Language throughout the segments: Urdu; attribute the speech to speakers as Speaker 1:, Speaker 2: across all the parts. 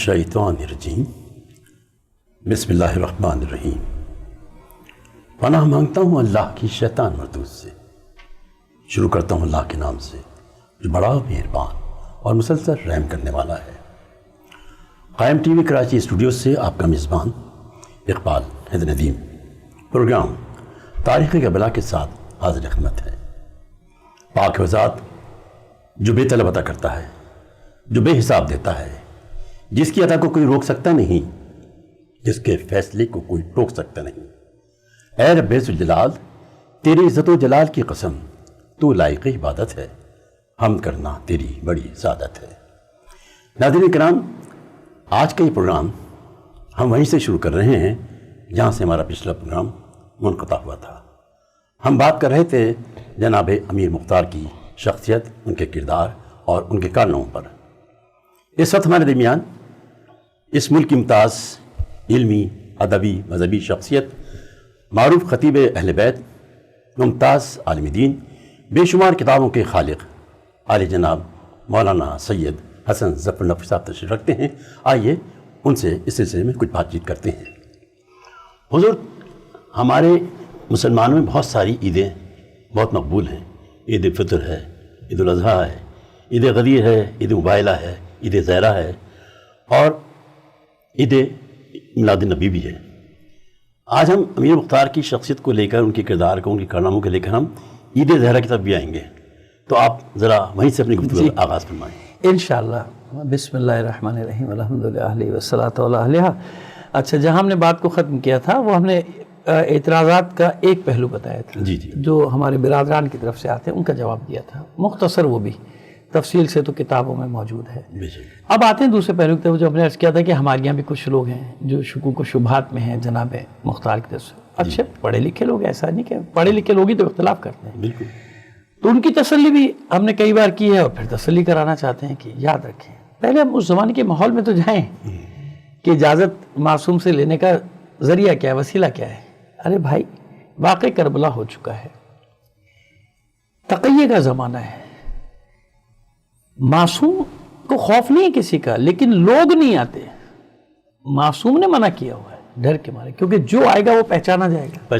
Speaker 1: الشیطان الرجیم بسم اللہ الرحمن الرحیم۔ پناہ مانگتا ہوں اللہ کی شیطان مردود سے۔ شروع کرتا ہوں اللہ کے نام سے جو بڑا مہربان اور مسلسل رحم کرنے والا ہے۔ قائم ٹی وی کراچی اسٹوڈیو سے آپ کا میزبان اقبال حیدر ندیم پروگرام تاریخ کربلا کے ساتھ حاضر خدمت ہے۔ پاک و ذات جو بے طلب عطا کرتا ہے، جو بے حساب دیتا ہے، جس کی عطا کو کوئی روک سکتا نہیں، جس کے فیصلے کو کوئی ٹوک سکتا نہیں۔ اے رب ذوالجلال، تیری عزت و جلال کی قسم، تو لائق عبادت ہے، حمد کرنا تیری بڑی سعادت ہے۔ ناظرین کرام، آج کا یہ پروگرام ہم وہیں سے شروع کر رہے ہیں جہاں سے ہمارا پچھلا پروگرام منقطع ہوا تھا۔ ہم بات کر رہے تھے جناب امیر مختار کی شخصیت، ان کے کردار اور ان کے کارناموں پر۔ اس وقت ہمارے درمیان اس ملک کی ممتاز علمی، ادبی، مذہبی شخصیت، معروف خطیب اہل بیت، ممتاز عالم دین، بے شمار کتابوں کے خالق عالی جناب مولانا سید حسن ظفر نقوی صاحب تشریف رکھتے ہیں۔ آئیے ان سے اس سلسلے میں کچھ بات چیت کرتے ہیں۔ حضور، ہمارے مسلمانوں میں بہت ساری عیدیں بہت مقبول ہیں۔ عید فطر ہے، عید الاضحیٰ ہے، عید غدیر ہے، عید مباہلہ ہے، عید زہرہ ہے اور عید میلاد النبی بھی ہے۔ آج ہم امیر مختار کی شخصیت کو لے کر، ان کے کردار کو، ان کے کارناموں کو لے کر ہم عید زہرہ کی طرف بھی آئیں گے، تو آپ ذرا وہیں سے اپنی گفتگو کا آغاز فرمائیں۔
Speaker 2: انشاءاللہ۔ بسم اللہ الرحمن الرحیم، الحمدللہ والصلاۃ علیہ۔ اچھا، جہاں ہم نے بات کو ختم کیا تھا وہ ہم نے اعتراضات کا ایک پہلو بتایا تھا جو ہمارے برادران کی طرف سے آتے ہیں، ان کا جواب دیا تھا، مختصر، وہ بھی تفصیل سے تو کتابوں میں موجود ہے۔ اب آتے ہیں دوسرے پہلو کی طرف، جو ہم نے عرض کیا تھا کہ ہمارے یہاں بھی کچھ لوگ ہیں جو شکوک و شبہات میں ہیں جناب مختار کی طرف سے۔ اچھے پڑھے لکھے لوگ، ایسا نہیں کہ پڑھے لکھے لوگ ہی تو اختلاف کرتے ہیں،
Speaker 1: بالکل۔
Speaker 2: تو ان کی تسلی بھی ہم نے کئی بار کی ہے اور پھر تسلی کرانا چاہتے ہیں کہ یاد رکھیں، پہلے ہم اس زمانے کے ماحول میں تو جائیں کہ اجازت معصوم سے لینے کا ذریعہ کیا ہے، وسیلہ کیا ہے۔ ارے بھائی، واقع کربلا ہو چکا ہے، تقیہ کا زمانہ ہے، معصوم کو خوف نہیں ہے کسی کا، لیکن لوگ نہیں آتے۔ معصوم نے منع کیا ہوا ہے ڈر کے مارے، کیونکہ جو آئے گا وہ پہچانا جائے گا،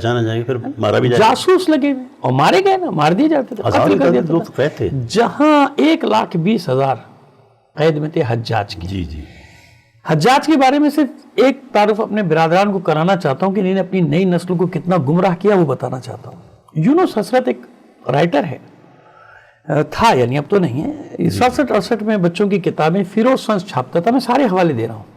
Speaker 1: پھر مارا بھی جائے گا۔
Speaker 2: جاسوس لگے ہوئے اور مارے گئے نا، مار دیے جاتے تھے، قتل کر دیا تھا۔ جہاں 1,20,000 قید میں تھے حجاج کی۔ جی حجاج کے بارے میں صرف ایک تعارف اپنے برادران کو کرانا چاہتا ہوں کہ انہوں نے اپنی نئی نسل کو کتنا گمراہ کیا، وہ بتانا چاہتا ہوں۔ یونس حسرت ایک رائٹر ہے، تھا یعنی اب تو نہیں ہے، 67-68 میں بچوں کی کتابیں فیروز سنس چھاپتا تھا، میں سارے حوالے دے رہا ہوں۔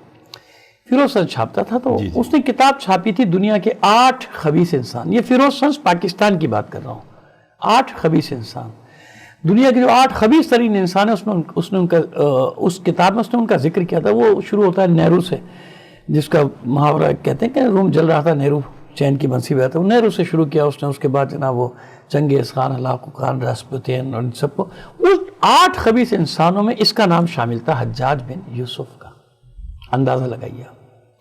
Speaker 2: فیروز سنس چھاپتا تھا تو اس نے کتاب چھاپی تھی دنیا کے 8 خبیث انسان۔ یہ فیروز سنس پاکستان کی بات کر رہا ہوں۔ 8 خبیث انسان، دنیا کے جو 8 خبیث ترین انسان ہیں، اس نے ان کا اس کتاب میں اس نے ان کا ذکر کیا تھا۔ وہ شروع ہوتا ہے نہرو سے، جس کا محاورہ کہتے ہیں کہ روم جل رہا تھا، نہرو چین کی بنسی بجاتا، وہ نہرو سے شروع کیا اس نے۔ اس کے بعد جناب وہ چنگیز خان، ہلاکو خان، راسپوتین اور ان سب کو، اس 8 خبیث انسانوں میں اس کا نام شامل تھا، حجاج بن یوسف کا۔ اندازہ لگائیے،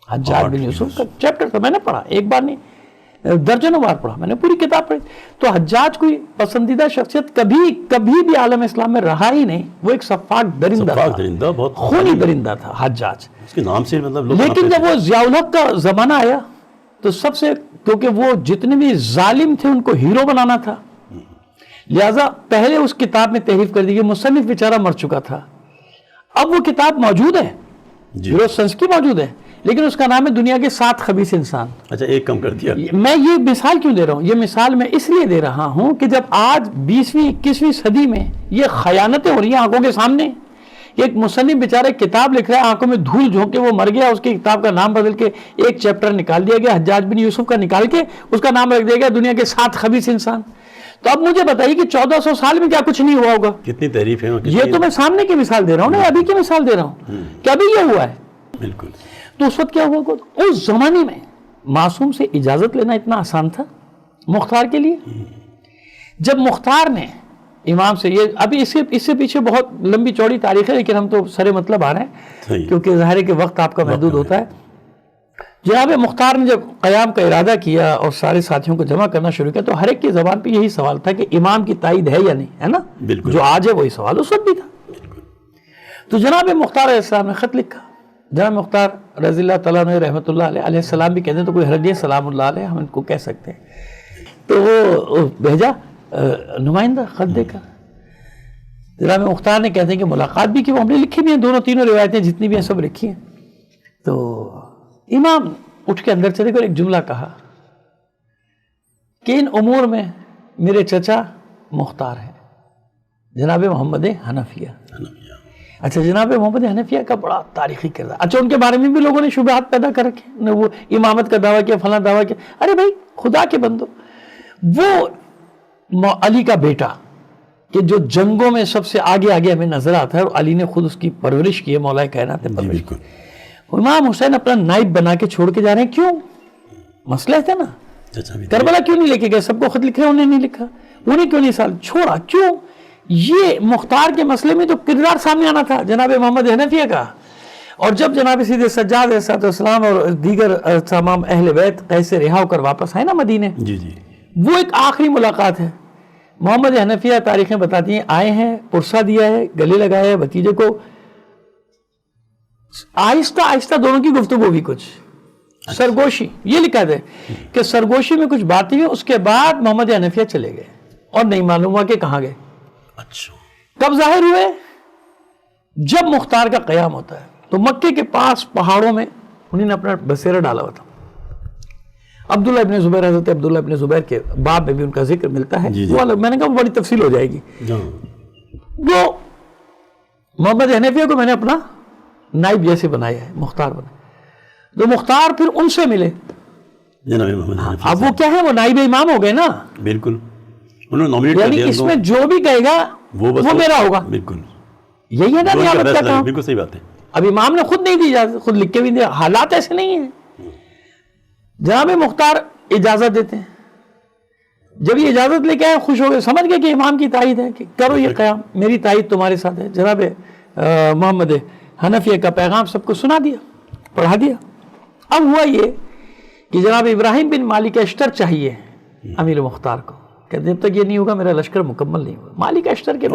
Speaker 2: حجاج بن یوسف کا چیپٹر تھا، میں نے پڑھا، ایک بار نہیں درجنوں بار پڑھا، میں نے پوری کتاب پڑھی۔ تو حجاج کوئی پسندیدہ شخصیت کبھی بھی عالم اسلام میں رہا ہی نہیں، وہ ایک سفاک درندہ تھا، بہت خونی درندہ تھا حجاج، اس کے نام سے مطلب۔ لیکن جب وہ ضیاء الحق کا زمانہ آیا تو سب سے، کیونکہ وہ جتنے بھی ظالم تھے ان کو ہیرو بنانا تھا، لہٰذا پہلے اس کتاب میں تحریف کر دی گئی۔ مصنف بیچارہ مر چکا تھا، اب وہ کتاب موجود ہے، فیروز سنس کی موجود ہے، لیکن اس کا نام ہے دنیا کے 7 خبیث انسان۔ اچھا، ایک کم کر دیا۔ میں یہ مثال کیوں دے رہا ہوں؟ یہ مثال میں اس لیے دے رہا ہوں کہ جب آج 20ویں 21ویں صدی میں یہ خیانتیں ہو رہی ہیں آنکھوں کے سامنے، ایک مصنف بیچارہ کتاب لکھ رہا ہے، آنکھوں میں دھول جھونک کے وہ مر گیا، اس کی کتاب کا نام بدل کے ایک چیپٹر نکال دیا گیا، حجاج بن یوسف کا نکال کے اس کا نام رکھ دیا گیا دنیا کے 7 خبیث انسان۔ تو اب مجھے بتائیے کہ 1400 سال میں کیا کچھ نہیں ہوا ہوگا؟ کتنی تعریف ہے، یہ تو میں سامنے کی مثال دے رہا ہوں نا، ابھی کی مثال دے رہا ہوں کہ ابھی یہ ہوا ہے۔ بالکل۔ تو اس وقت کیا ہوا ہوگا؟ اس زمانے میں معصوم سے اجازت لینا اتنا آسان تھا مختار کے لیے؟ جب مختار نے امام سے، یہ ابھی اس سے پیچھے بہت لمبی چوڑی تاریخ ہے، لیکن ہم تو سرے مطلب آ رہے ہیں کیونکہ ظاہر ہے کہ وقت آپ کا محدود ہوتا ہے۔ جناب مختار نے جب قیام کا ارادہ کیا اور سارے ساتھیوں کو جمع کرنا شروع کیا تو ہر ایک کی زبان پہ یہی سوال تھا کہ امام کی تائید ہے یا نہیں، ہے نا؟ جو آج ہے وہی سوال اس وقت بھی تھا۔ تو جناب مختار علیہ السلام نے خط لکھا جناب مختار رضی اللہ تعالیٰ عنہ رحمۃ اللہ علیہ السلام بھی کہتے ہیں تو کوئی حرج نہیں، سلام اللہ علیہ ہم ان کو کہہ سکتے ہیں. تو وہ بھیجا نمائندہ خط دے کر. جناب مختار نے کہتے ہیں کہ ملاقات بھی کی، وہ ہم نے لکھی بھی ہیں، دونوں تینوں روایتیں جتنی بھی ہیں سب لکھی ہیں. تو امام اٹھ کے اندر چلے گئے اور ایک جملہ کہا کہ ان امور میں میرے چچا مختار ہیں، جناب محمد حنفیہ. اچھا، جناب محمد حنفیہ کا بڑا تاریخی کردار. اچھا، ان کے بارے میں بھی لوگوں نے شبہات پیدا کر رکھے، وہ امامت کا دعویٰ کیا، فلاں دعویٰ کیا. ارے بھائی خدا کے بندو، وہ علی کا بیٹا کہ جو جنگوں میں سب سے آگے ہمیں نظر آتا ہے، اور علی نے خود اس کی پرورش کی ہے، مولا کائنات نے پرورش کی. امام حسین اپنا نائب بنا کے چھوڑ کے جا رہے ہیں، کیوں؟ مسئلہ تھا نا. کربلا کیوں نہیں لے کے گئے؟ سب کو خط لکھ رہے ہیں، انہیں نہیں لکھا. انہیں کیوں نہیں سال چھوڑا؟ کیوں؟ یہ مختار کے مسئلے میں تو کردار سامنے آنا تھا جناب محمد حنفیہ کا. اور جب جناب سید سجاد علیہ السلام اور دیگر تمام اہل بیت قید سے رہا ہو کر واپس آئے نا مدینے، وہ ایک آخری ملاقات ہے. محمد حنفیہ تاریخیں بتاتی ہیں آئے ہیں، پرسہ دیا ہے، گلے لگایا ہے بھتیجے کو. آہستہ آہستہ دونوں کی گفتگو بھی کچھ سرگوشی، یہ لکھا ہے کہ سرگوشی میں کچھ باتیں ہوئی. اس کے بعد محمد حنفیہ چلے گئے اور نہیں معلوم ہوا کہ کہاں گئے.
Speaker 1: اچھا،
Speaker 2: کب ظاہر ہوئے؟ جب مختار کا قیام ہوتا ہے تو مکے کے پاس پہاڑوں میں انہوں نے اپنا بسیرا ڈالا ہوا تھا. عبداللہ ابن زبیر، حضرت عبداللہ ابن زبیر کے باب میں بھی ان کا ذکر ملتا ہے. میں نے کہا وہ بڑی تفصیل ہو جائے گی. وہ محمد حنفیہ کو میں نے اپنا نائب جیسے بنایا ہے، مختار بنایا. تو مختار پھر ان سے ملے. اب وہ کیا ہے، وہ نائب امام ہو گئے نا.
Speaker 1: بالکل،
Speaker 2: یعنی اس میں جو بھی کہے گا وہ میرا ہوگا.
Speaker 1: بالکل
Speaker 2: یہی ہے نا نیابت کا کام.
Speaker 1: بالکل صحیح بات ہے.
Speaker 2: اب امام نے خود نہیں دی اجازت، خود لکھ کے بھی نہیں. حالات ایسے نہیں ہیں. جناب مختار اجازت دیتے ہیں. جب یہ اجازت لے کے آئے خوش ہو گئے، سمجھ گئے کہ امام کی تائید ہے کہ کرو یہ قیام، میری تائید تمہارے ساتھ ہے. جناب محمد حنفیہ کا پیغام سب کو سنا دیا، پڑھا دیا. اب ہوا یہ کہ جناب ابراہیم بن مالک اشتر چاہیے امیر مختار کو، کہ جب تک یہ نہیں ہوگا میرا لشکر مکمل نہیں ہوگا. مالک اشتر کے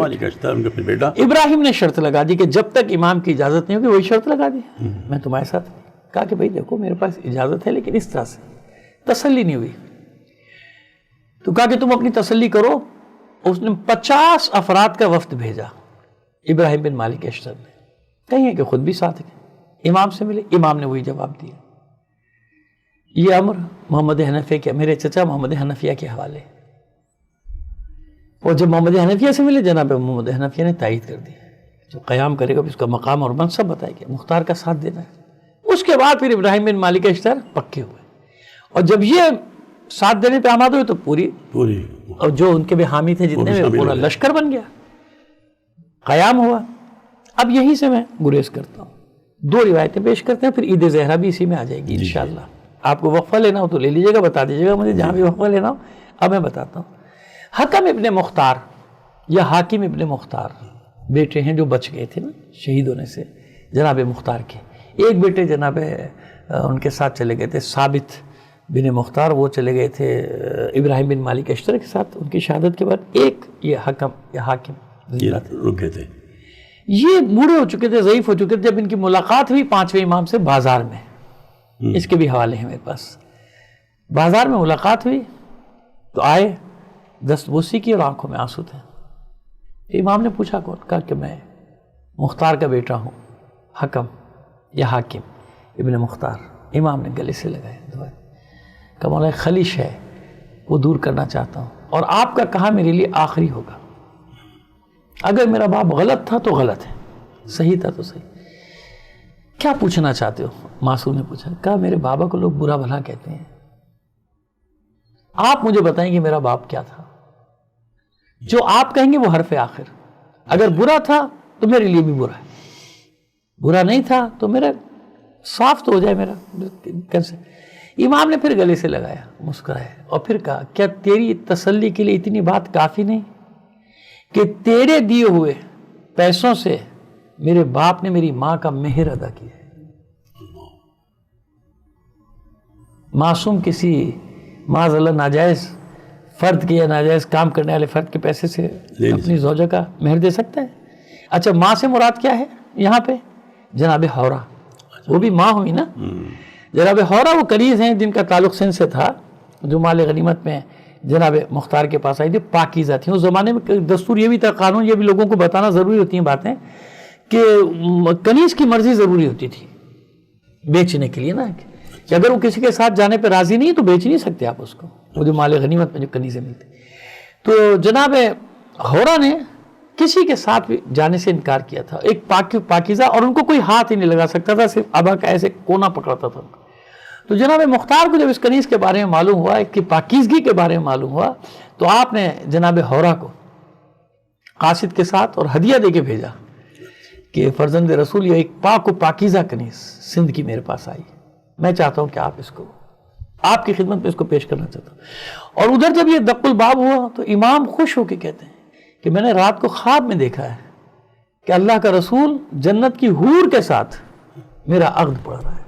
Speaker 2: بیٹا ابراہیم نے شرط لگا دی کہ جب تک امام کی اجازت نہیں ہوگی، وہی شرط لگا دی میں تمہارے ساتھ. کہا کہ بھائی دیکھو میرے پاس اجازت ہے لیکن اس طرح سے تسلی نہیں ہوئی. تو کہا کہ تم اپنی تسلی کرو. اس نے 50 افراد کا وفد بھیجا ابراہیم بن مالک اشتر نے. کہیں کہ خود بھی ساتھ گئے، امام سے ملے. امام نے وہی جواب دیا. یہ امر محمد حنفیہ کے، میرے چچا محمد حنفیہ کے حوالے. اور جب محمد حنفیہ سے ملے، جناب محمد حنفیہ نے تائید کر دی جو قیام کرے گا اس کا مقام اور منصب بتائے گا، مختار کا ساتھ دینا ہے. اس کے بعد پھر ابراہیم بن مالک اشتر پکے ہوئے. اور جب یہ ساتھ دینے پہ آماد ہوئے تو پوری اور جو ان کے بھی حامی تھے جتنے بھی، پورا لشکر بن گیا، قیام ہوا. اب یہیں سے میں گریز کرتا ہوں. 2 روایتیں پیش کرتے ہیں، پھر عید زہرا بھی اسی میں آ جائے گی انشاءاللہ. آپ کو وقفہ لینا ہو تو لے لیجیے گا، بتا دیجیے گا مجھے جہاں بھی وقفہ لینا ہو. اب میں بتاتا ہوں. حکم ابن مختار یا حاکم ابن مختار بیٹے ہیں جو بچ گئے تھے نا شہید ہونے سے جناب مختار کے. ایک بیٹے جناب ان کے ساتھ چلے گئے تھے ثابت بن مختار، وہ چلے گئے تھے ابراہیم بن مالک اشتر کے ساتھ ان کی شہادت کے بعد. ایک یہ حکم یا حاکم
Speaker 1: رک گئے تھے،
Speaker 2: یہ بوڑھے ہو چکے تھے، ضعیف ہو چکے تھے. جب ان کی ملاقات ہوئی 5ویں امام سے بازار میں، اس کے بھی حوالے ہیں میرے پاس. بازار میں ملاقات ہوئی تو آئے، دستبوسی کی اور آنکھوں میں آنسو تھے. امام نے پوچھا کون؟ کہا کہ میں مختار کا بیٹا ہوں، حکم یا حاکم ابن مختار. امام نے گلے سے لگائے دعا، کہ مولا خلش ہے وہ دور کرنا چاہتا ہوں، اور آپ کا کہا میرے لیے آخری ہوگا. اگر میرا باپ غلط تھا تو غلط ہے، صحیح تھا تو صحیح. کیا پوچھنا چاہتے ہو؟ معصوم نے پوچھا. کہا میرے بابا کو لوگ برا بھلا کہتے ہیں، آپ مجھے بتائیں کہ میرا باپ کیا تھا. جو آپ کہیں گے وہ حرف آخر. اگر برا تھا تو میرے لیے بھی برا ہے، برا نہیں تھا تو میرا صاف تو ہو جائے میرا. کیسے؟ امام نے پھر گلے سے لگایا، مسکرائے اور پھر کہا کیا تیری تسلی کے لیے اتنی بات کافی نہیں کہ تیرے دیے ہوئے پیسوں سے میرے باپ نے میری ماں کا مہر ادا کیا ہے. معصوم کسی معاذ اللہ ناجائز فرد کے یا ناجائز کام کرنے والے فرد کے پیسے سے اپنی زوجہ کا مہر دے سکتا ہے؟ اچھا، ماں سے مراد کیا ہے یہاں پہ؟ جناب حورہ. وہ بھی ماں ہوئی نا. جناب حورہ وہ کنیز ہیں جن کا تعلق سندھ سے تھا, جو مال غنیمت میں جناب مختار کے پاس آئی تھی, پاکیزہ تھی. اس زمانے میں دستور یہ بھی تھا, قانون یہ بھی لوگوں کو بتانا ضروری ہوتی ہیں باتیں, کہ کنیز کی مرضی ضروری ہوتی تھی بیچنے کے لیے نا, کہ اگر وہ کسی کے ساتھ جانے پہ راضی نہیں تو بیچ نہیں سکتے آپ اس کو, وہ جو مال غنیمت میں جو کنیزیں ملتی. تو جناب حورہ نے کسی کے ساتھ بھی جانے سے انکار کیا تھا, ایک پاکیزہ, اور ان کو کوئی ہاتھ ہی نہیں لگا سکتا تھا, صرف ابا کا ایسے کونا پکڑتا تھا. تو جناب مختار کو جب اس کنیز کے بارے میں معلوم ہوا, کہ پاکیزگی کے بارے میں معلوم ہوا, تو آپ نے جناب حورہ کو قاصد کے ساتھ اور ہدیہ دے کے بھیجا کہ فرزند رسول یہ ایک پاک و پاکیزہ کنیز سندھ کی میرے پاس آئی, میں چاہتا ہوں کہ آپ اس کو آپ کی خدمت میں اس کو پیش کرنا چاہتا ہوں. اور ادھر جب یہ دق الباب ہوا تو امام خوش ہو کے کہتے ہیں کہ میں نے رات کو خواب میں دیکھا ہے کہ اللہ کا رسول جنت کی حور کے ساتھ میرا عقد پڑھ رہا ہے.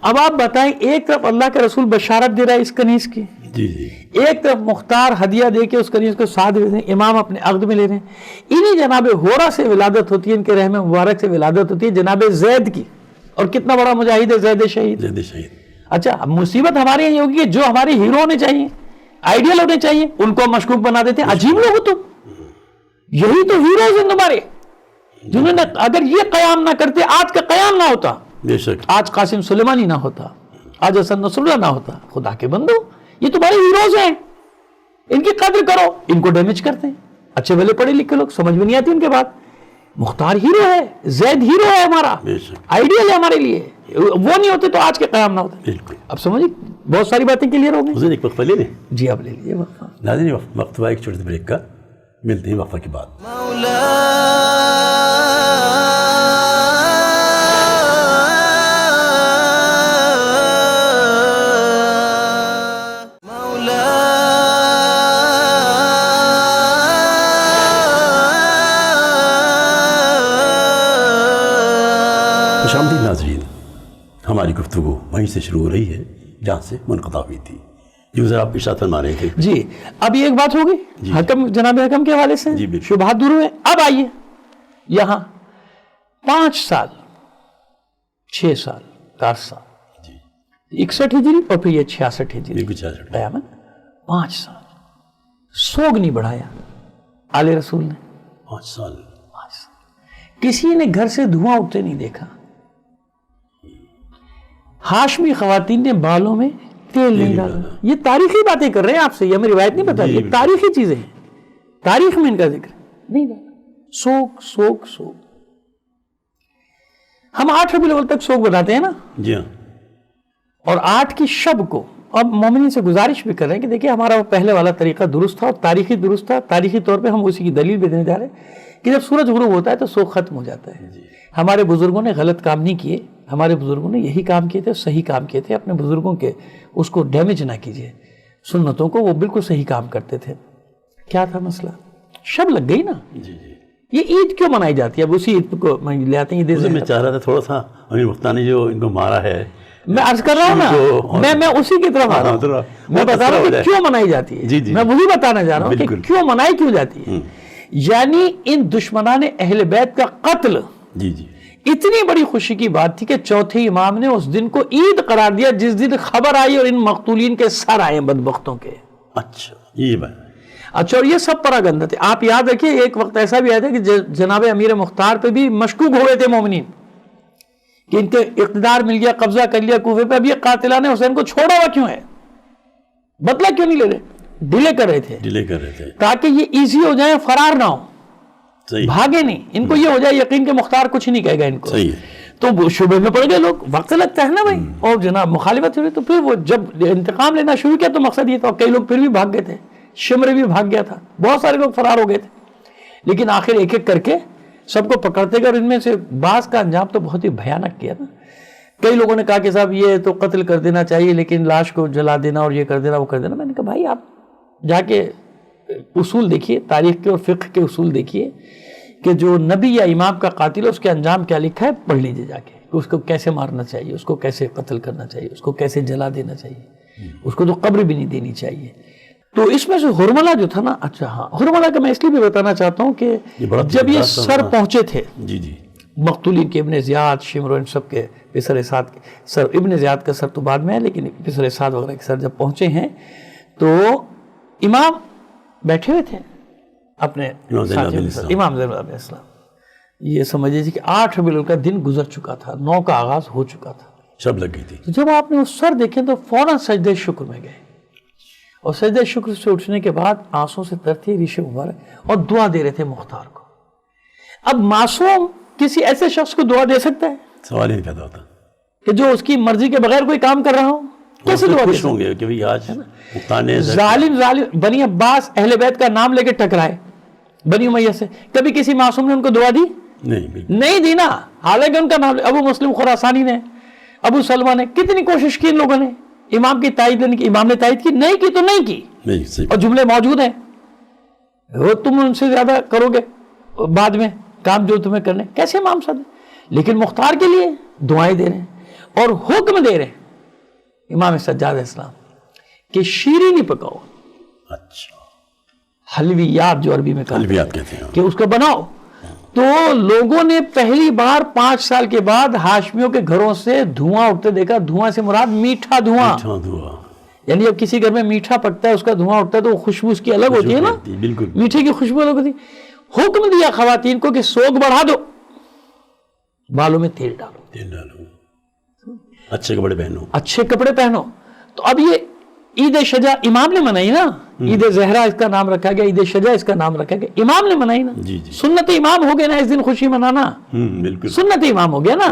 Speaker 2: اب آپ بتائیں, ایک طرف اللہ کے رسول بشارت دے رہا ہے اس کنیز کی, ایک طرف مختار ہدیہ دے کے اس کنیز کو ساتھ دے رہے ہیں, امام اپنے عقد میں لے رہے ہیں. انہی جناب حورہ سے ولادت ہوتی ہے, ان کے رحم مبارک سے ولادت ہوتی ہے جناب زید کی. اور کتنا بڑا مجاہد ہے زید شہید. اچھا, اب مصیبت ہمارے یہ ہوگی کہ جو ہمارے ہیرو ہونے چاہیے, آئیڈیل ہونے چاہیے, ان کو مشکوک بنا دیتے ہیں. عجیب لوگ تو یہی تو ہیروز ہیں تمہارے, جنہوں نے اگر یہ قیام نہ کرتے آج کا قیام نہ ہوتا, آج قاسم سلیمانی نہ ہوتا, آج حسن نصر اللہ نہ ہوتا. خدا کے بندو, یہ تمہارے ہیروز ہیں, ان کی قدر کرو. ان کو ڈیمیج کرتے ہیں اچھے بھلے پڑھے لکھے لوگ, سمجھ میں نہیں آتی ان کے بات. مختار ہیرو ہے, زید ہیرو ہے, ہمارا آئیڈیل ہے ہمارے لیے. وہ نہیں ہوتے تو آج کے قیام نہ ہوتے. اب سمجھیں, بہت ساری باتیں کلیئر ہو گئی.
Speaker 1: ایک وقفہ لے لیں.
Speaker 2: جی آپ لے لیجیے وقفہ.
Speaker 1: ناظرین وقفہ ایک چھوٹے سے بریک کا, ملتے ہیں وقفہ کے بعد. خوشامدید ناظرین, ہماری گفتگو وہیں سے شروع ہو رہی ہے جہاں سے منقطع ہوئی تھی. جو ذرا آپ ارشاد فرما رہے تھے.
Speaker 2: جی, اب یہ ایک بات ہو گئی حکم, جناب حکم کے حوالے سے شبہات دور ہوئے. اب آئیے یہاں 5 سال 6 سال 10 سال 61 ہجری اور پھر یہ 66 ہجری قیامت, 5 سال سوگ نہیں بڑھایا آل رسول نے.
Speaker 1: 5 سال
Speaker 2: کسی نے گھر سے دھواں اٹھتے نہیں دیکھا. ہاشمی خواتین نے بالوں میں تیل نہیں ڈالا. یہ تاریخی باتیں کر رہے ہیں آپ سے, یہ ہمیں روایت نہیں بتا رہی, تاریخی چیزیں ہیں, تاریخ میں ان کا ذکر نہیں ڈالا. سوگ سوگ سوگ. ہم 8 ربیع الاول تک سوگ بناتے ہیں نا,
Speaker 1: جی ہاں,
Speaker 2: اور 8 کی شب کو اب مومنین سے گزارش بھی کر رہے ہیں کہ دیکھیں ہمارا وہ پہلے والا طریقہ درست تھا اور تاریخی درست تھا. تاریخی طور پہ ہم اسی کی دلیل بھی دینے جا رہے ہیں کہ جب سورج غروب ہوتا ہے تو سوگ ختم ہو جاتا ہے. ہمارے بزرگوں نے غلط کام نہیں کیے, ہمارے بزرگوں نے یہی کام کیے تھے, صحیح کام کیے تھے. اپنے بزرگوں کے اس کو ڈیمیج نہ کیجیے, سنتوں کو, وہ بالکل صحیح کام کرتے تھے. کیا تھا مسئلہ؟ شب لگ گئی نا. یہ عید کیوں منائی جاتی ہے؟ اب اسی عید کو لے آتے ہیں.
Speaker 1: میں چاہ رہا تھا تھوڑا سا امیر مختار نے جو ان کو مارا ہے,
Speaker 2: میں عرض کر رہا ہوں نا, میں اسی کی طرف آ رہا ہوں. میں بتا رہا ہوں کہ کیوں منائی جاتی ہے. میں وہی بتانا چاہ رہا ہوں کہ کیوں منائی کیوں جاتی ہے. یعنی ان دشمنان اہل بیت کا قتل اتنی بڑی خوشی کی بات تھی کہ چوتھے امام نے اس دن کو عید قرار دیا جس دن خبر آئی اور ان مقتولین کے سر آئے بدبختوں کے.
Speaker 1: اچھا, یہ بات.
Speaker 2: اچھا, اور یہ سب پراگندہ تھے. آپ یاد رکھیے ایک وقت ایسا بھی آیا تھا کہ جناب امیر مختار پہ بھی مشکوک ہو گئے تھے مومنین کہ ان کے اقتدار مل گیا, قبضہ کر لیا کوفے پہ. اب یہ قاتلان حسین کو چھوڑا ہوا کیوں ہے, بدلہ کیوں نہیں لے رہے؟ ڈیلے کر رہے تھے تاکہ یہ ایزی ہو جائیں, فرار نہ ہو, بھاگے نہیں. ان کو یہ ہو جائے یقین کہ مختار کچھ نہیں کہے گا ان کو, تو وہ شبہ میں پڑ گئے لوگ. وقت لگتا ہے نا بھائی, اور جناب مخالفت ہوئی. تو پھر وہ جب انتقام لینا شروع کیا تو مقصد یہ تھا. کئی لوگ پھر بھی بھاگ گئے تھے, شمر بھی بھاگ گیا تھا, بہت سارے لوگ فرار ہو گئے تھے. لیکن آخر ایک ایک کر کے سب کو پکڑتے گئے, اور ان میں سے بعض کا انجام تو بہت ہی بھیانک کیا نا. کئی لوگوں نے کہا کہ صاحب یہ تو قتل کر دینا چاہیے, لیکن لاش کو جلا دینا اور یہ کر دینا وہ کر دینا. میں نے کہا بھائی آپ جا کے اصول دیکھیے, تاریخ کے اور فقہ کے اصول دیکھیے کہ جو نبی یا امام کا قاتل ہے اس کے انجام کیا لکھا ہے, پڑھ لیجیے جا کے. اس کو کیسے مارنا چاہیے, اس کو کیسے قتل کرنا چاہیے, اس کو کیسے جلا دینا چاہیے, اس کو تو قبر بھی نہیں دینی چاہیے. تو اس میں سے ہرملہ جو تھا نا, اچھا ہاں, ہرملہ کا میں اس لیے بھی بتانا چاہتا ہوں کہ جب یہ سر پہنچے تھے مقتولین کے ابن زیاد، شمر، ان سب کے پسر سعد کے سر، ابن زیاد کا سر تو بعد میں ہے، لیکن پسر سعد وغیرہ کے سر جب پہنچے ہیں تو امام بیٹھے ہوئے تھے اپنے امام زین علیہ السلام. یہ سمجھ لیجیے کہ 8 ربیع الاول کا دن گزر چکا تھا، 9 کا آغاز ہو چکا تھا،
Speaker 1: شب لگ گئی تھی.
Speaker 2: تو جب آپ نے وہ سر دیکھے تو فوراً سجدہ شکر میں گئے، اور سجدہ شکر سے اٹھنے کے بعد آنسوں سے ترتے ریش مبارک اور دعا دے رہے تھے مختار کو. اب معصوم کسی ایسے شخص کو دعا دے سکتا ہے؟
Speaker 1: سوال ہی نہیں پیدا ہوتا
Speaker 2: کہ جو اس کی مرضی کے بغیر کوئی کام کر رہا ہو، کیسے دعا دے
Speaker 1: خوش
Speaker 2: سکتا
Speaker 1: ہوں گے کہ بھئی آج مختار
Speaker 2: ظالم بنی عباس اہل بیت کا نام لے کے ٹکرائے بنی امیہ سے، کبھی کسی معصوم نے ان کو دعا دی؟ نہیں دی نا. حالانکہ ان کا نام ابو مسلم خراسانی نے، ابو سلمہ نے کتنی کوشش کی ان لوگوں نے امام کی تائید لینے کی، امام نے تائید کی نہیں کی تو نہیں کی، اور جملے موجود ہیں. وہ تم ان سے زیادہ کرو گے بعد میں کام جو تمہیں کرنے، کیسے امام صاحب. لیکن مختار کے لیے دعائیں دے رہے ہیں اور حکم دے رہے ہیں امام سجاد علیہ السلام کہ شیرینی پکاؤ.
Speaker 1: اچھا،
Speaker 2: حلویات جو عربی میں
Speaker 1: حلویات کہتے ہیں
Speaker 2: کہ اس کا بناؤ. تو لوگوں نے پہلی بار 5 سال کے بعد ہاشمیوں کے گھروں سے دھواں اٹھتے دیکھا. دھواں سے مراد میٹھا دھواں، یعنی جب کسی گھر میں میٹھا پکتا ہے اس کا دھواں اٹھتا ہے تو خوشبو اس کی الگ ہوتی ہے نا،
Speaker 1: بالکل
Speaker 2: میٹھے کی خوشبو الگ ہوتی. حکم دیا خواتین کو کہ سوگ بڑھا دو، بالوں میں تیل ڈالو،
Speaker 1: اچھے کپڑے پہنو،
Speaker 2: اچھے کپڑے پہنو. تو اب یہ عید شجاع امام نے منائی نا، عید زہرا اس کا نام رکھا گیا، عید شجاع اس کا نام رکھا گیا، امام نے منائی نا. سنت امام ہو گیا نا اس دن خوشی منانا،
Speaker 1: بالکل
Speaker 2: سنت امام ہو گیا نا،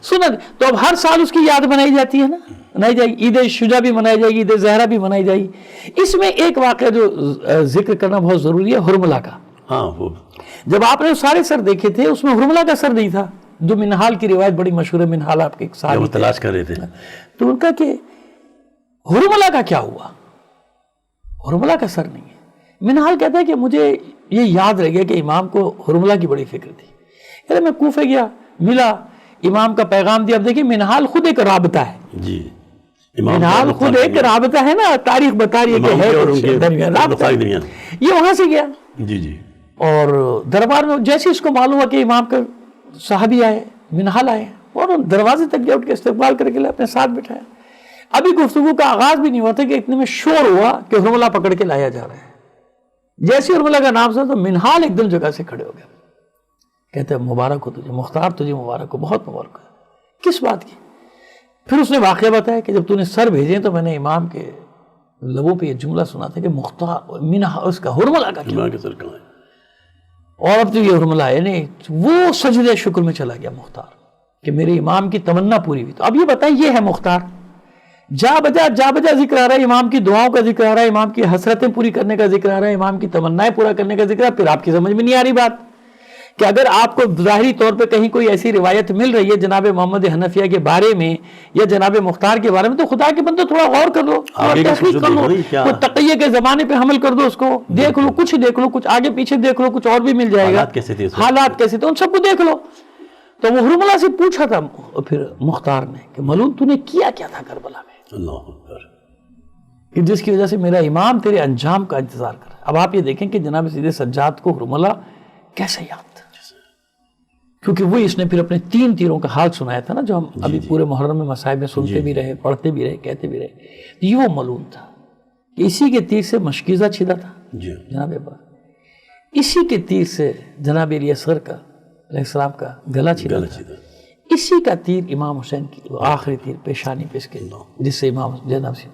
Speaker 2: سنت. تو اب ہر سال اس کی یاد منائی جاتی ہے نا، منائی جائے گی. عید شجاع بھی منائی جائے گی، عید زہرا بھی منائی جائے گی. اس میں ایک واقعہ جو ذکر کرنا بہت ضروری ہے، حرملہ کا. جب آپ نے سارے سر دیکھے تھے اس میں حرملہ کا سر نہیں تھا، جو منہال کی روایت بڑی مشہور ہے. منہال آپ کے ساتھ
Speaker 1: تلاش کر رہے تھے
Speaker 2: تو ان کا کہ حرملہ کا کیا ہوا، حرملہ کا سر نہیں ہے. منہال کہتا ہے کہ مجھے یہ یاد رہ گیا کہ امام کو حرملہ کی بڑی فکر تھی. کہتا ہے میں کوفے گیا، ملا، امام کا پیغام دیا. اب دیکھیں منہال خود ایک رابطہ ہے،
Speaker 1: جی
Speaker 2: منہال خود ایک رابطہ ہے نا، تاریخ بتا رہی ہے کہ ہے درمیان رابطہ. یہ وہاں سے گیا
Speaker 1: جی
Speaker 2: اور دربار میں جیسے اس کو معلوم ہوا کہ امام کا صحابی آئے، منہال آئے، اور دروازے تک گیا، اٹھ کے استقبال کر کے لے اپنے ساتھ بٹھایا. ابھی گفتگو کا آغاز بھی نہیں ہوا تھا کہ اتنے میں شور ہوا کہ حرملہ پکڑ کے لایا جا رہا ہے. جیسے حرملہ کا نام سنا تو منہال ایک دم جگہ سے کھڑے ہو گیا. کہتے ہیں مبارک ہو تجھے مختار، تجھے مبارک ہو، بہت مبارک ہو. کس بات کی؟ پھر اس نے واقعہ بتایا کہ جب تو نے سر بھیجے تو میں نے امام کے لبوں پہ یہ جملہ سنا تھا کہ مختار منہال اس کا حرملہ کا کیا، اور اب تو یہ حرملہ ہے. نہیں، وہ سجدہ شکر میں چلا گیا مختار کہ میرے امام کی تمنا پوری ہوئی. تو اب یہ بتائیں یہ ہے مختار. جا بجا ذکر آ رہا ہے، امام کی دعاؤں کا ذکر آ رہا ہے، امام کی حسرتیں پوری کرنے کا ذکر آ رہا ہے، امام کی تمنائیں پورا کرنے کا ذکر آ رہا ہے. پھر آپ کی سمجھ میں نہیں آ رہی بات کہ اگر آپ کو ظاہری طور پہ کہیں کوئی ایسی روایت مل رہی ہے جناب محمد حنفیہ کے بارے میں یا جناب مختار کے بارے میں، تو خدا کے بندے تھوڑا غور کر لو، تحقیق کر لو، کوئی تقیہ کے زمانے پہ حمل کر دو، اس کو دیکھ لو، کچھ دیکھ لو، کچھ آگے پیچھے دیکھ لو، کچھ اور بھی مل جائے گا. حالات کیسے تھے ان سب کو دیکھ لو. تو وہ حرملہ سے پوچھا تھا پھر مختار نے کہ ملون تو نے کیا تھا کربلا میں، کہ جس کی وجہ سے میرا امام تیرے انجام کا انتظار کر رہا ہے. اب آپ یہ دیکھیں کہ جناب سید سجاد کو حرملہ کیسے یاد تھا، کیونکہ وہ اس نے پھر اپنے 3 تیروں کا حال سنایا تھا نا، جو ہم ابھی پورے محرم میں مصائب میں سنتے بھی رہے، پڑھتے بھی رہے، کہتے بھی رہے. یہ وہ ملون تھا کہ اسی کے تیر سے مشکیزہ چھیدا تھا جناب عباس، اسی کے تیر سے جناب علی اصغر کا علیہ السلام کا گلا چھیدا تھا، اسی کا تیر امام حسین کی وہ آخری تیر پیشانی پہ اس کے، جس سے امام جناب سے.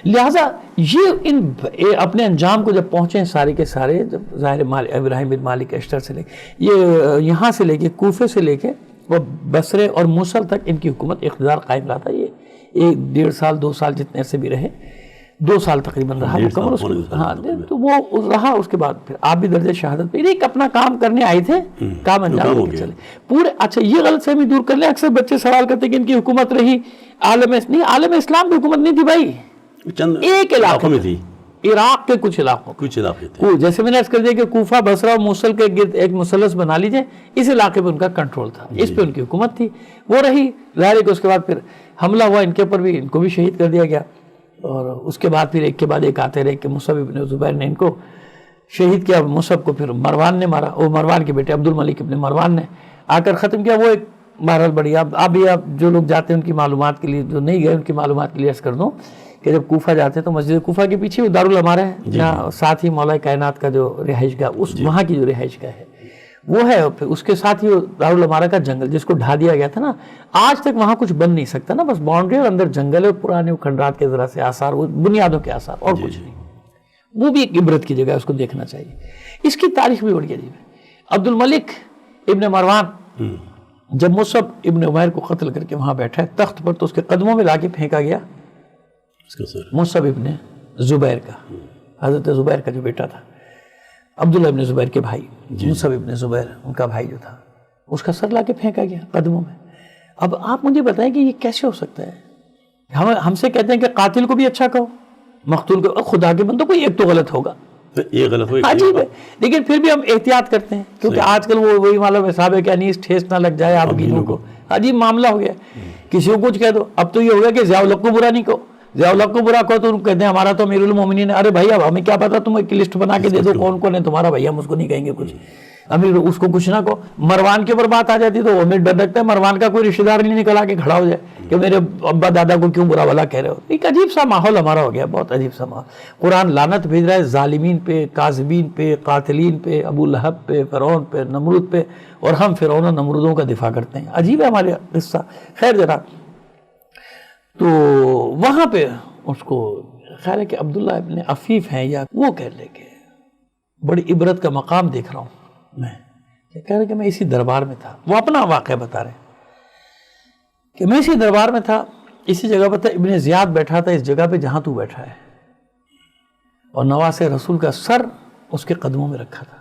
Speaker 2: لہٰذا یہ اپنے انجام کو جب پہنچے ہیں سارے کے سارے، جب ظاہر ابراہیم بن مالک اشتر سے لے کے یہ یہاں سے لے کے کوفے سے لے کے وہ بصرے اور موصل تک ان کی حکومت اقتدار قائم رہا تھا. یہ 1.5 سال 2 سال جتنے عرصے بھی رہے، 2 سال تقریباً رہا مکمل. ہاں تو وہ رہا. اس کے بعد پھر آپ بھی درجہ شہادت پہ ایک اپنا کام کرنے آئے تھے، کام انجام دے کے چلے پورے. اچھا یہ غلط فہمی دور کر لیں، اکثر بچے سوال کرتے کہ ان کی حکومت رہی عالم اسلام کی حکومت نہیں تھی بھائی، ایک علاقے میں تھی، عراق کے کچھ علاقے تھے. جیسے میں نے عرض کر دیا کہ کوفہ بصرہ اور موصل کے گرد ایک مثلث بنا لیجئے، اس علاقے پہ ان کا کنٹرول تھا، اس پہ ان کی حکومت تھی، وہ رہی. ظاہر کہ اس کے بعد پھر حملہ ہوا ان کے اوپر بھی، ان کو بھی شہید کر دیا گیا. اور اس کے بعد پھر ایک کے بعد ایک آتے رہے کہ مصعب ابن زبیر نے ان کو شہید کیا. مصعب کو پھر مروان نے مارا، وہ مروان کے بیٹے عبد الملک ابن مروان نے. آ کر ختم کیا. وہ ایک بہرحال بڑی آپ جو لوگ جاتے ہیں ان کی معلومات کے لیے, جو نہیں گئے ان کی معلومات کے لیے عرض کر دوں کہ جب کوفہ جاتے ہیں تو مسجد کوفہ کے پیچھے وہ دارالعمارہ ہے, جہاں ساتھ ہی مولا کائنات کا جو رہائش گاہ, اس وہاں کی جو رہائش گاہ ہے وہ ہے. پھر اس کے ساتھ ہی دارالعمارہ کا جنگل جس کو ڈھا دیا گیا تھا نا, آج تک وہاں کچھ بن نہیں سکتا نا, بس باؤنڈری اور اندر جنگل ہے, پرانے کھنڈرات کے ذرا سے آثار, وہ بنیادوں کے آثار, اور کچھ نہیں. وہ بھی ایک عبرت کی جگہ ہے, اس کو دیکھنا چاہیے. اس کی تاریخ بھی بڑی عجیب ہے. عبد الملک ابن مروان جب مصعب ابن عمیر کو قتل کر کے وہاں بیٹھا ہے تخت پر, تو اس کے قدموں میں لا کے پھینکا گیا مصعب ابن زبیر کا, حضرت زبیر کا جو بیٹا تھا, عبداللہ ابن زبیر کے بھائی, مصعب ابن زبیر ان کا بھائی جو تھا, اس کا سر لا کے پھینکا گیا قدموں میں. اب آپ مجھے بتائیں کہ یہ کیسے ہو سکتا ہے؟ ہم سے کہتے ہیں کہ قاتل کو بھی اچھا کہو, مقتول کو, خدا کے بندو کوئی ایک تو غلط ہوگا,
Speaker 1: یہ غلط ہوئی,
Speaker 2: عجیب ہے. لیکن پھر بھی ہم احتیاط کرتے ہیں, کیونکہ آج کل وہ وہی معلوم ہے صاحب ہے کہ انیس ٹھیس نہ لگ جائے آپ گینوں کو. عجیب معاملہ ہو گیا, کسی کو کچھ کہہ دو. اب تو یہ ہو گیا کہ ضیاء الحق کو برا نہیں کہو, ضیاء الحق کو برا کہو تو ان کہتے ہیں ہمارا تو امیر المومنین ہے. ارے بھائی اب ہمیں کیا پتا, تم ایک لسٹ بنا کے دے دو کون کون ہے تمہارا بھائی, ہم اس کو نہیں کہیں گے کچھ. امیر اس کو کچھ نہ کہو. مروان کے اوپر بات آ جاتی تو امیر ڈر رکھتا ہے مروان کا کوئی رشتہ دار نہیں نکل آ کے کھڑا ہو جائے کہ میرے ابا دادا کو کیوں برا بھلا کہہ رہے ہو. ایک عجیب سا ماحول ہمارا ہو گیا, بہت عجیب سا ماحول. قرآن لعنت بھیج رہا ہے ظالمین پہ, کاذبین پہ, قاتلین پہ, ابو لہب پہ, فرعون پہ, نمرود پہ, اور ہم فرعون و نمرودوں کا دفاع کرتے ہیں. عجیب ہے ہمارے قصہ. خیر جناب, تو وہاں پہ اس کو خیال ہے کہ عبداللہ ابن عفیف ہیں یا وہ کہہ لے کہ بڑی عبرت کا مقام دیکھ رہا ہوں میں, کہہ رہے کہ میں اسی دربار میں تھا. وہ اپنا واقعہ بتا رہے کہ میں اسی دربار میں تھا, اسی جگہ پر تھا, ابن زیاد بیٹھا تھا اس جگہ پہ جہاں تو بیٹھا ہے, اور نواس رسول کا سر اس کے قدموں میں رکھا تھا.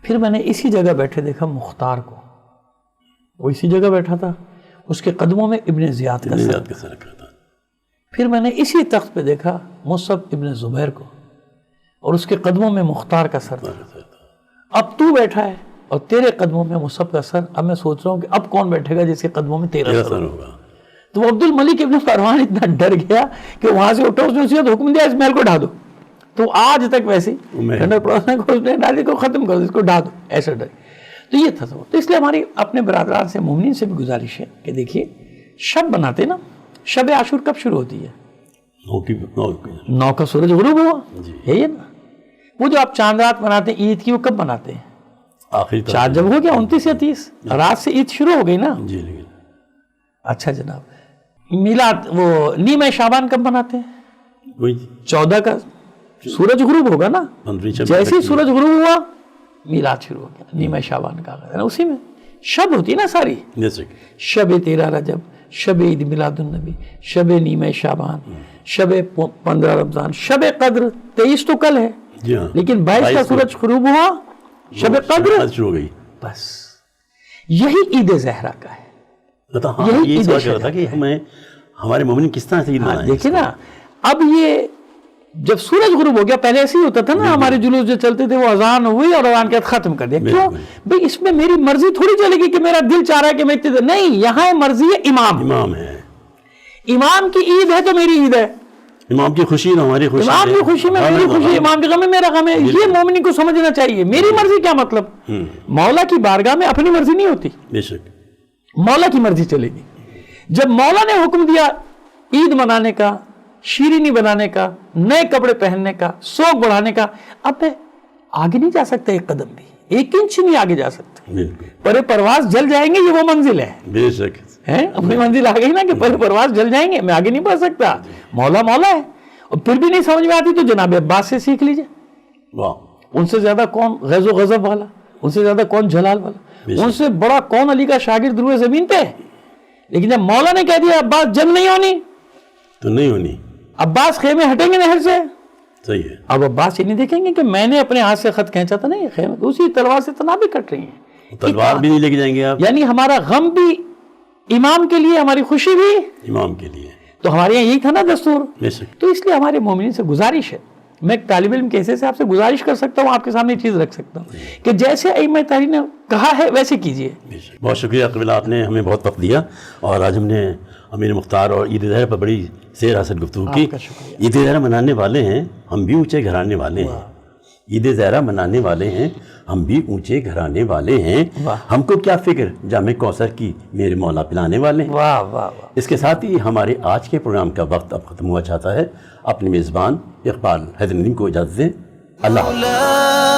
Speaker 2: پھر میں نے اسی جگہ بیٹھے دیکھا مختار کو, وہ اسی جگہ بیٹھا تھا, اس کے قدموں میں ابن زیاد کا سر رکھا تھا. پھر میں نے اسی تخت پہ دیکھا مصعب ابن زبیر کو, اور اس کے قدموں میں مختار کا سر تھا. اب تو بیٹھا ہے اور تیرے قدموں میں مصعب کا سر. اب میں سوچ رہا ہوں کہ اب کون بیٹھے گا جس کے قدموں میں تیرا سر ہوگا. تو عبد الملک ابن مروان اتنا ڈر گیا کہ وہاں سے اٹھا, اس نے اسے حکم دیا اس محل کو ڈھا دو. تو آج تک ویسے کو ختم کرو, اس کو ڈھا دو, ایسا ڈر. تو یہ تھا. تو اس لیے ہماری اپنے برادران سے مومنین سے بھی گزارش ہے کہ دیکھیے شب بناتے نا, شب عاشور کب شروع ہوتی ہے؟ 9 کا سورج غروب ہوا, ہے نا. وہ جو آپ چاند رات مناتے ہیں عید کی, وہ کب مناتے ہیں؟
Speaker 1: آخری
Speaker 2: چاند جب ہو گیا 29 یا 30 رات سے عید شروع ہو گئی نا. اچھا جناب, میلاد وہ نیمہ شعبان کب مناتے ہیں؟ 14 کا سورج غروب ہوگا نا, جیسے ہی سورج غروب ہوا میلاد شروع ہو گیا, نیمہ شعبان کا. اسی میں شب ہوتی ہے نا ساری, شب 13 رجب, شب عید میلاد النبی, شب نیمہ شعبان, شب 15 رمضان, شب قدر 23 تو کل ہے, لیکن 22 کا سورج غروب ہوا, شب قدر شروع ہو گئی. بس یہی عید زہرا کا ہے.
Speaker 1: یہی سوچ رہا تھا کہ ہمیں ہمارے مومن کس طرح سے عید منائیں.
Speaker 2: دیکھیں نا, اب یہ جب سورج غروب ہو گیا, پہلے ایسے ہی ہوتا تھا نا, ہمارے جلوس جو چلتے تھے وہ اذان ہوئی اور اذان کے بعد ختم کر دیا. کیوں بھئی, اس میں میری مرضی تھوڑی چلے گی کہ میرا دل چاہ رہا ہے کہ میں اتنے نہیں, یہاں مرضی ہے امام ہے. امام کی عید ہے تو میری عید ہے,
Speaker 1: امام کی خوشی ہماری خوشی,
Speaker 2: امام کی خوشی میں میری خوشی, امام کے غم میں میرا غم ہے. یہ مومنی کو سمجھنا چاہیے. میری مرضی کیا مطلب, مولا کی بارگاہ میں اپنی مرضی نہیں ہوتی,
Speaker 1: بے شک
Speaker 2: مولا کی مرضی چلے گی. جب مولا نے حکم دیا عید منانے کا, شیرینی بنانے کا, نئے کپڑے پہننے کا, سوگ بڑھانے کا, اب میں آگے نہیں جا سکتا, ایک قدم بھی, 1 انچ نہیں آگے جا سکتا. پر پرواز جل جائیں گے, یہ وہ منزل ہے.
Speaker 1: بے شک
Speaker 2: ہے, اپنی منزل آ گئی نا کہ پر پرواز جل جائیں گے, میں آگے نہیں بڑھ سکتا. مولا مولا ہے, اور پھر بھی نہیں سمجھ میں آتی تو جناب عباس سے سیکھ لیجئے. ان سے زیادہ کون غیظ و غضب والا, ان سے زیادہ کون جلال والا, ان سے بڑا کون علی کا شاگرد روئے زمین پہ. لیکن جب مولا نے کہہ دیا عباس جنگ نہیں ہونی
Speaker 1: تو نہیں ہونی,
Speaker 2: عباس خیمے ہٹیں گے نہر سے.
Speaker 1: صحیح ہے.
Speaker 2: اب عباس یہ نہیں دیکھیں گے کہ میں نے اپنے ہاتھ سے خط کھینچا تھا, نہیں, خیمے دوسری تلوار سے تنابیں کٹ رہی ہیں.
Speaker 1: تلوار بھی نہیں لے کے جائیں گے آپ,
Speaker 2: یعنی ہمارا غم بھی امام کے لیے, ہماری خوشی بھی
Speaker 1: امام کے لیے.
Speaker 2: تو ہمارے یہاں یہی تھا نا دستور.
Speaker 1: تو
Speaker 2: اس لیے ہمارے مومنین سے گزارش ہے, میں ایک طالب علم کے حصے سے آپ سے گزارش کر سکتا ہوں, آپ کے سامنے چیز رکھ سکتا ہوں کہ جیسے ائمہ تحریر نے کہا ہے ویسے کیجئے.
Speaker 1: بہت شکریہ قبیلہ, آپ نے ہمیں بہت وقت دیا, اور آج ہم نے امیر مختار اور عید زہرا پر بڑی سیر حاصل گفتگو کی. عید زہرا منانے والے ہیں, ہم بھی اونچے گھرانے والے ہیں. عید زہرا منانے والے ہیں, ہم بھی اونچے گھرانے والے ہیں، ہم کو کیا فکر جام کوثر کی میرے مولا پلانے والے ہیں۔
Speaker 2: واہ واہ واہ۔
Speaker 1: اس کے ساتھ ہی ہمارے آج کے پروگرام کا وقت اب ختم ہوا چاہتا ہے۔ اپنے میزبان اقبال حیدر ندیم کو اجازت دیں۔ اللہ حافظ۔